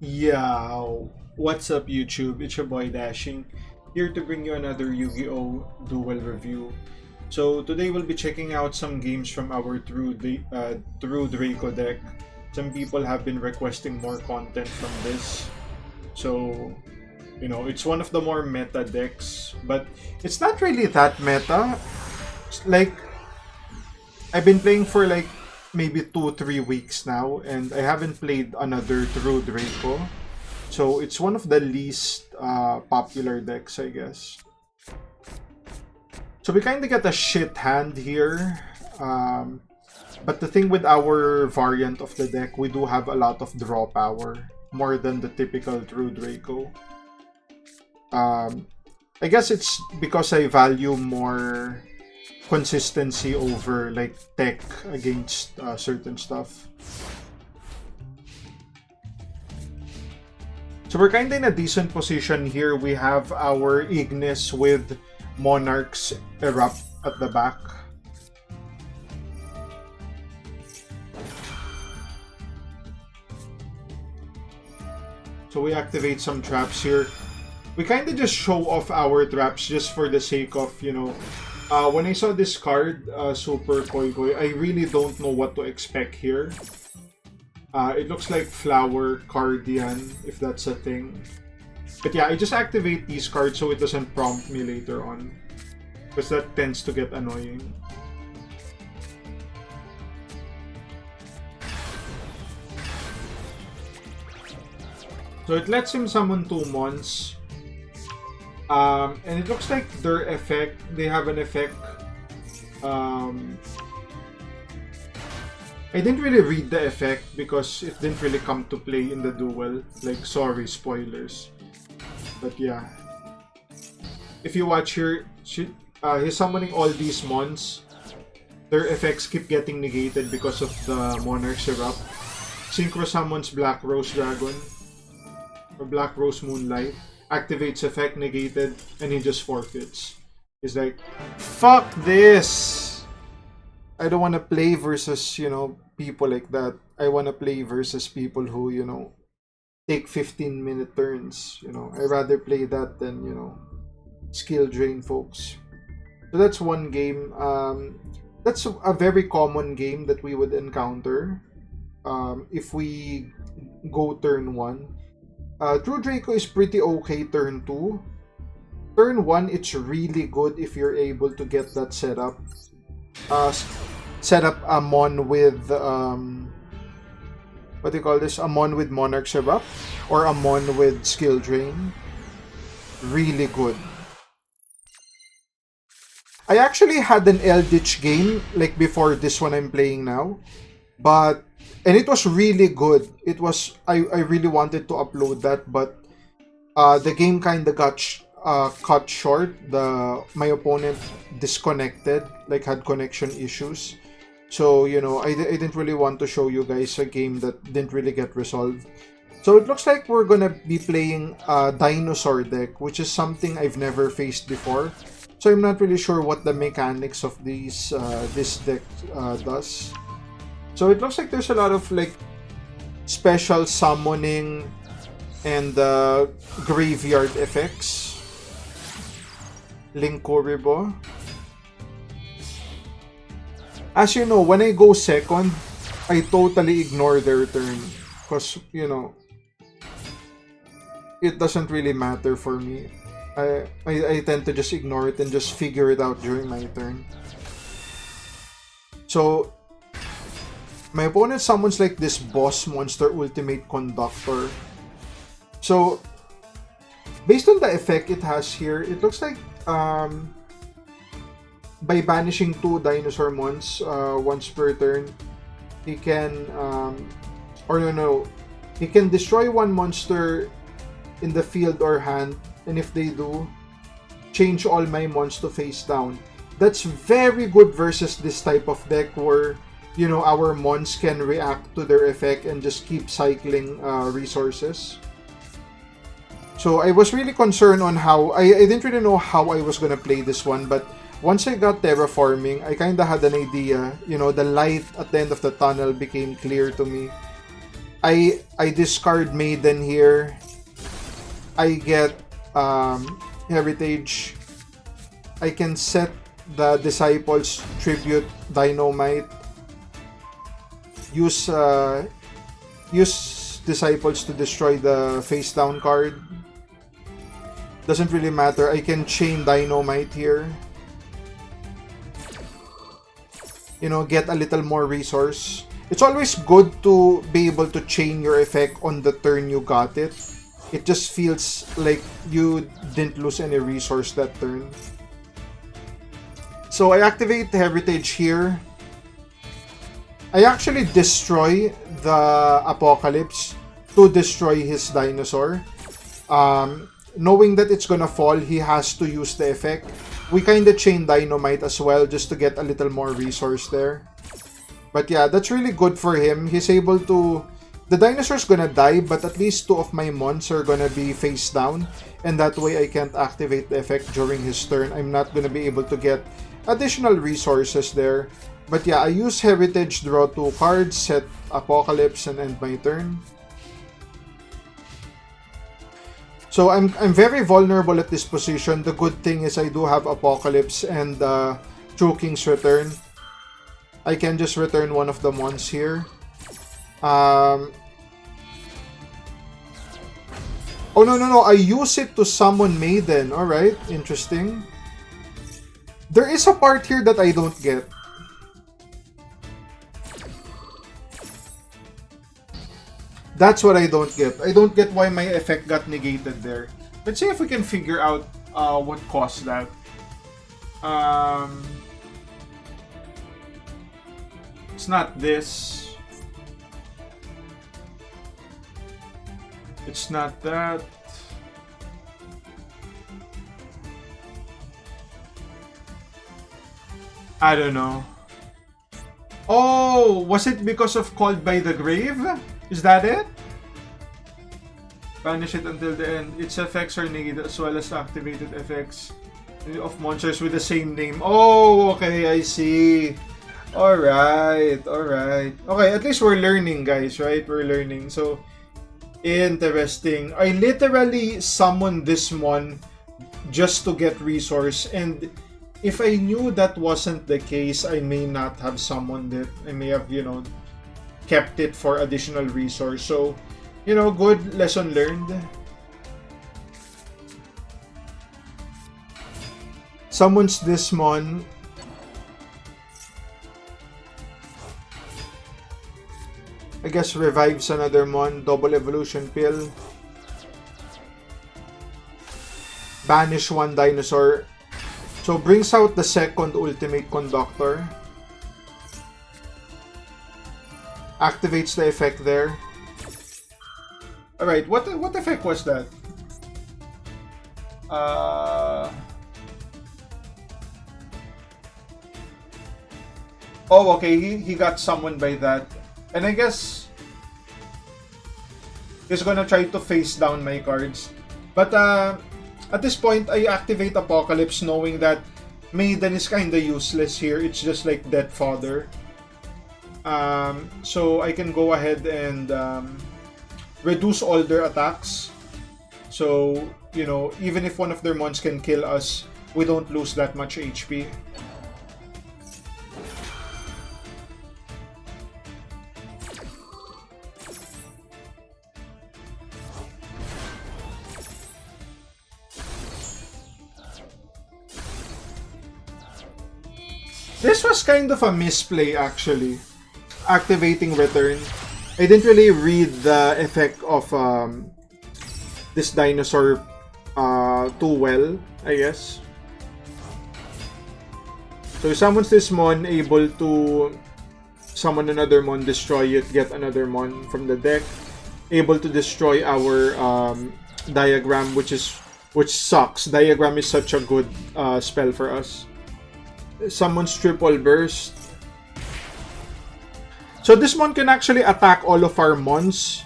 Yeah, what's up YouTube? It's your boy Dashing, here to bring you another Yu-Gi-Oh! Duel review. So today we'll be checking out some games from our True Draco deck. Some people have been requesting more content from this. So, it's one of the more meta decks, but it's not really that meta. Like, I've been playing for like maybe 2-3 weeks now, and I haven't played another True Draco. So it's one of the least popular decks, I guess. So we kind of get a shit hand here. But the thing with our variant of the deck, we do have a lot of draw power. More than the typical True Draco. I guess it's because I value more consistency over like tech against certain stuff. So we're kind of in a decent position here. We have our Ignis with Monarchs Erupt at the back. So we activate some traps here. We kind of just show off our traps just for the sake of, when I saw this card, Super Koi Koi, I really don't know what to expect here. It looks like Flower Cardian, if that's a thing. But yeah, I just activate these cards so it doesn't prompt me later on. Because that tends to get annoying. So it lets him summon 2 mons. And it looks like their effect, they have an effect. I didn't really read the effect because it didn't really come to play in the duel. Like, sorry, spoilers. But yeah. If you watch here, he's summoning all these mons. Their effects keep getting negated because of the Monarch's Erupt. Synchro summons Black Rose Dragon. Or Black Rose Moonlight. Activates effect negated, and he just forfeits. He's like, fuck this! I don't want to play versus, people like that. I want to play versus people who, take 15-minute turns. I rather play that than, skill drain folks. So that's one game. That's a very common game that we would encounter if we go turn 1. True Draco is pretty okay turn 2. Turn 1, it's really good if you're able to get that setup. Set up a mon with what do you call this? A mon with Monarch's Erupt or a mon with skill drain. Really good. I actually had an Eldritch game like before this one I'm playing now, and it was really good. It was I really wanted to upload that, but the game kind of got cut short. My opponent disconnected, like had connection issues. So, I didn't really want to show you guys a game that didn't really get resolved. So it looks like we're gonna be playing a dinosaur deck, which is something I've never faced before. So I'm not really sure what the mechanics of this deck does. So it looks like there's a lot of like special summoning and graveyard effects. Linkoribo. As you know, when I go second, I totally ignore their turn. Because, it doesn't really matter for me. I tend to just ignore it and just figure it out during my turn. So, my opponent summons like this boss monster ultimate conductor. So, based on the effect it has here, it looks like by banishing 2 dinosaur mons once per turn, he can he can destroy 1 monster in the field or hand, and if they do, change all my mons to face down. That's very good versus this type of deck where our mons can react to their effect and just keep cycling resources. So I was really concerned on how I didn't really know how I was gonna play this one, but once I got terraforming, I kinda had an idea. The light at the end of the tunnel became clear to me. I discard Maiden here. I get Heritage. I can set the Disciples Tribute Dynamite. Use Disciples to destroy the face down card. Doesn't really matter. I can chain Dynamite here. You know, get a little more resource. It's always good to be able to chain your effect on the turn you got it. It just feels like you didn't lose any resource that turn. So I activate Heritage here. I actually destroy the Apocalypse to destroy his dinosaur. Knowing that it's gonna fall, he has to use the effect. We kinda chain Dynamite as well just to get a little more resource there. But yeah, that's really good for him. He's able to... The dinosaur's gonna die, but at least 2 of my mons are gonna be face down. And that way I can't activate the effect during his turn. I'm not gonna be able to get additional resources there. But yeah, I use Heritage, draw 2 cards, set Apocalypse, and end my turn. So I'm very vulnerable at this position. The good thing is I do have Apocalypse and True King's Return. I can just return one of the mons here. Oh, no. I use it to summon Maiden. Alright, interesting. There is a part here that I don't get. That's what I don't get. I don't get why my effect got negated there. Let's see if we can figure out what caused that. It's not this. It's not that. I don't know. Oh, was it because of Called by the Grave? Is that it? Banish it until the end. Its effects are negated as well as activated effects of monsters with the same name. Oh, okay, I see. Alright. Okay, at least we're learning, guys, right? We're learning. So, interesting. I literally summoned this one just to get resource, and if I knew that wasn't the case, I may not have summoned it. I may have, you know, kept it for additional resource. So, you know, good lesson learned. Summons this mon. I guess revives another mon. Double evolution pill. Banish one dinosaur. So brings out the second ultimate conductor. Activates the effect there. Alright, what effect was that? Oh, okay, he got summoned by that. And I guess he's gonna try to face down my cards. But at this point, I activate Apocalypse knowing that Maiden is kinda useless here. It's just like Death Father. So I can go ahead and reduce all their attacks. So, you know, even if one of their mons can kill us, we don't lose that much HP. This was kind of a misplay, actually. Activating Return. I didn't really read the effect of this dinosaur too well, I guess. So summons this mon, able to summon another mon, destroy it, get another mon from the deck. Able to destroy our diagram, which sucks. Diagram is such a good spell for us. Summons triple burst. So this mon can actually attack all of our mons.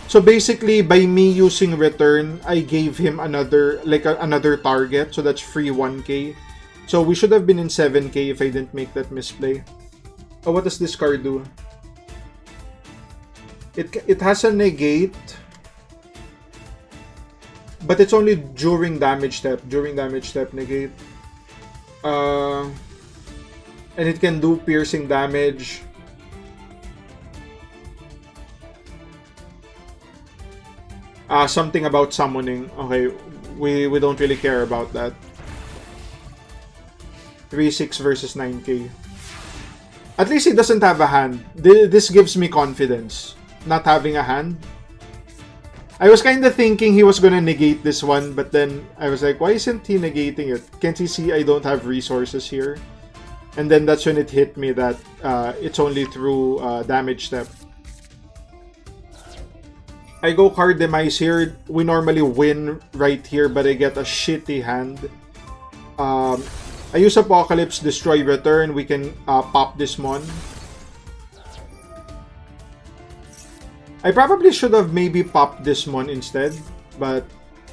So basically, by me using return, I gave him another another target. So that's free 1k. So we should have been in 7k if I didn't make that misplay. Oh, what does this card do? It has a negate, but it's only during damage step. During damage step negate. And it can do piercing damage. Something about summoning. Okay, we don't really care about that. 3-6 versus 9k. At least he doesn't have a hand. This gives me confidence. Not having a hand. I was kind of thinking he was gonna negate this one, but then I was like, why isn't he negating it? Can't he see I don't have resources here? And then that's when it hit me that it's only through damage step. I go card demise here. We normally win right here, but I get a shitty hand. I use Apocalypse, destroy, return. We can pop this mon. I probably should have maybe popped this mon instead, but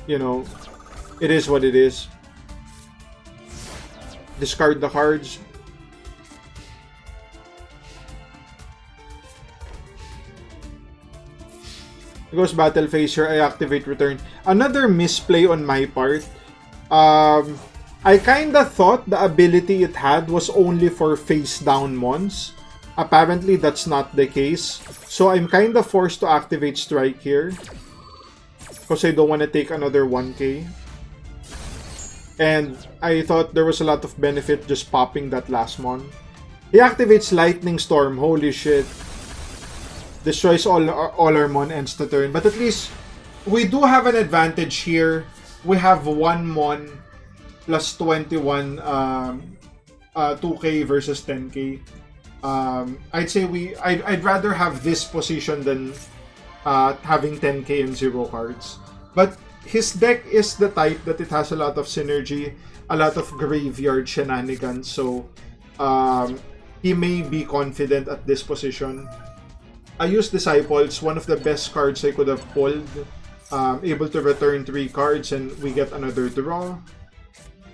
you know, it is what it is. Discard the cards. It goes battle phase here. I activate return. Another misplay on my part. I kinda thought the ability it had was only for face down mons. Apparently that's not the case. So I'm kinda forced to activate strike here. Because I don't want to take another 1k. And I thought there was a lot of benefit just popping that last mon. He activates lightning storm. Holy shit. Destroys all our mon, ends the turn. But at least we do have an advantage here. We have 1 mon plus 21 2k versus 10k. I'd say I'd rather have this position than having 10k and 0 cards. But his deck is the type that it has a lot of synergy, a lot of graveyard shenanigans, so he may be confident at this position. I use Disciples, one of the best cards I could have pulled. Able to return 3 cards and we get another draw.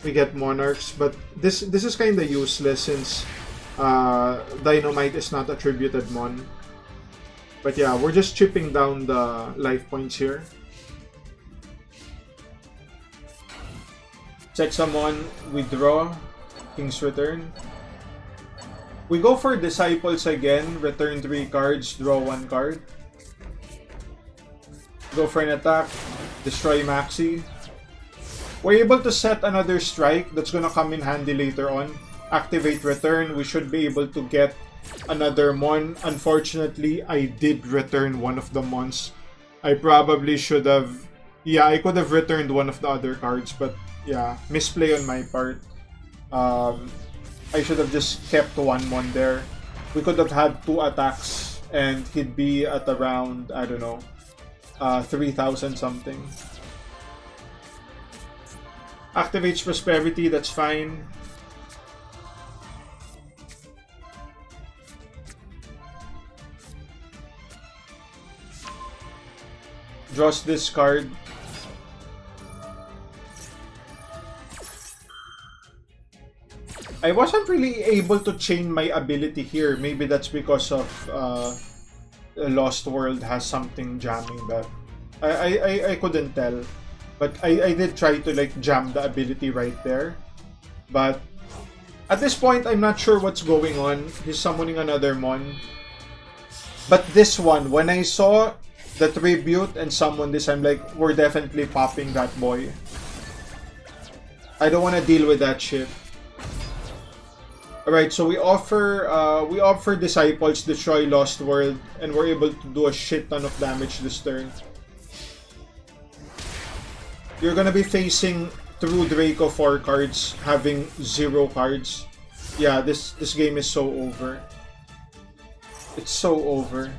We get Monarchs, but this is kind of useless since Dynamite is not attributed mon. But yeah, we're just chipping down the life points here. Set summon, we draw, King's Return. We go for Disciples again, return 3 cards, draw 1 card. Go for an attack, destroy Maxi. We're able to set another strike that's gonna come in handy later on. Activate return, we should be able to get another mon. Unfortunately, I did return one of the mons. I probably should have... Yeah, I could have returned one of the other cards, but yeah, misplay on my part. I should have just kept 1 mon there. We could have had 2 attacks and he'd be at around, I don't know, 3,000 something. Activates Prosperity, that's fine. Draws this card. I wasn't really able to chain my ability here. Maybe that's because of Lost World has something jamming that. I couldn't tell. But I did try to like jam the ability right there. But at this point, I'm not sure what's going on. He's summoning another mon. But this one, when I saw the tribute and summon this, I'm like, we're definitely popping that boy. I don't want to deal with that shit. Alright, so we offer Disciples, destroy Lost World, and we're able to do a shit ton of damage this turn. You're gonna be facing True Draco 4 cards, having 0 cards. Yeah, this game is so over. It's so over.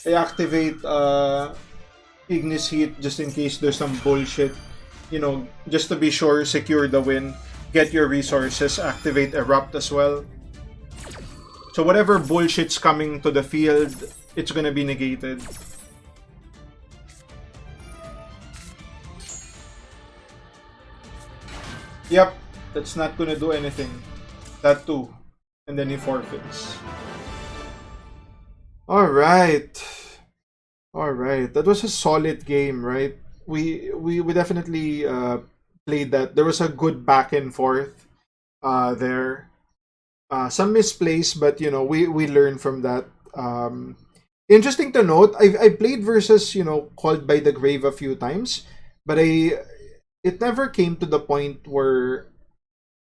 I activate Ignis Heat just in case there's some bullshit. You know, just to be sure, secure the win. Get your resources, activate Erupt as well. So whatever bullshit's coming to the field, it's gonna be negated. Yep, that's not gonna do anything. That too. And then he forfeits. All right. All right. That was a solid game, right? We definitely played that. There was a good back and forth there. Some misplays, but we learned from that. Interesting to note, I played versus called by the grave a few times, but it never came to the point where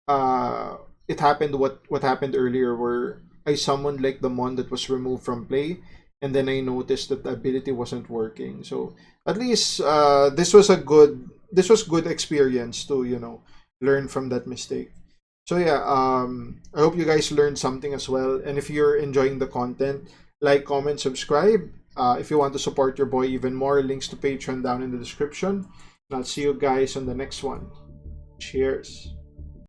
uh it happened what happened earlier, where I summoned like the mon that was removed from play, and then I noticed that the ability wasn't working. So at least this was good experience to learn from that mistake. So yeah, I hope you guys learned something as well. And if you're enjoying the content, like, comment, subscribe. If you want to support your boy even more, links to Patreon down in the description. And I'll see you guys on the next one. Cheers.